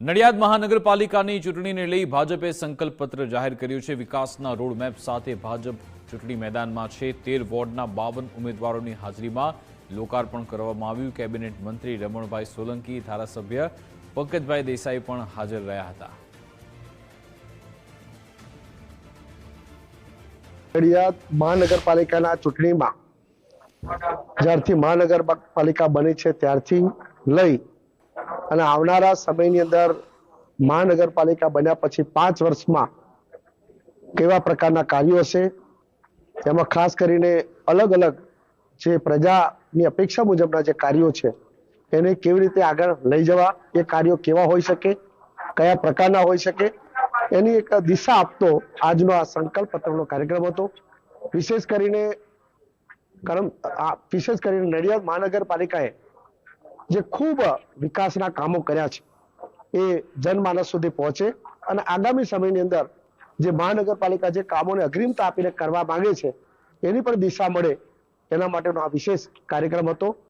નડિયાદ મહાનગરપાલિકાની ચૂંટણીને લઈ ભાજપે સંકલ્પપત્ર જાહેર કર્યું છે। વિકાસના રોડમેપ સાથે ભાજપ ચૂંટણી મેદાનમાં છે। 13 વોર્ડના 52 ઉમેદવારોની હાજરીમાં લોકાર્પણ કરવામાં આવ્યું। કેબિનેટ મંત્રી રમણભાઈ સોલંકી, ધારાસભ્ય પંકજભાઈ દેસાઈ પણ હાજર રહ્યા હતા। નડિયાદ મહાનગરપાલિકાના ચૂંટણીમાં જ્યારથી મહાનગરપાલિકા બની છે ત્યારથી લઈ અને આવનારા સમયની અંદર મહાનગરપાલિકા બન્યા પછી 5 વર્ષમાં કેવા પ્રકારના કાર્યો છે, તેમાં ખાસ કરીને અલગ અલગ જે પ્રજાની અપેક્ષા મુજબના જે કાર્યો છે એને કેવી રીતે આગળ લઈ જવા, એ કાર્યો કેવા હોઈ શકે, કયા પ્રકારના હોઈ શકે, એની એક દિશા આપતો આજનો આ સંકલ્પ પત્રનો કાર્યક્રમ હતો। વિશેષ કરીને નડિયાદ મહાનગરપાલિકાએ જે ખૂબ વિકાસના કામો કર્યા છે એ જનમાનસ સુધી પહોંચે અને આગામી સમયની અંદર જે મહાનગરપાલિકા જે કામોને અગ્રિમતા આપીને કરવા માંગે છે એની પણ દિશા મળે, એના માટેનો આ વિશેષ કાર્યક્રમ હતો।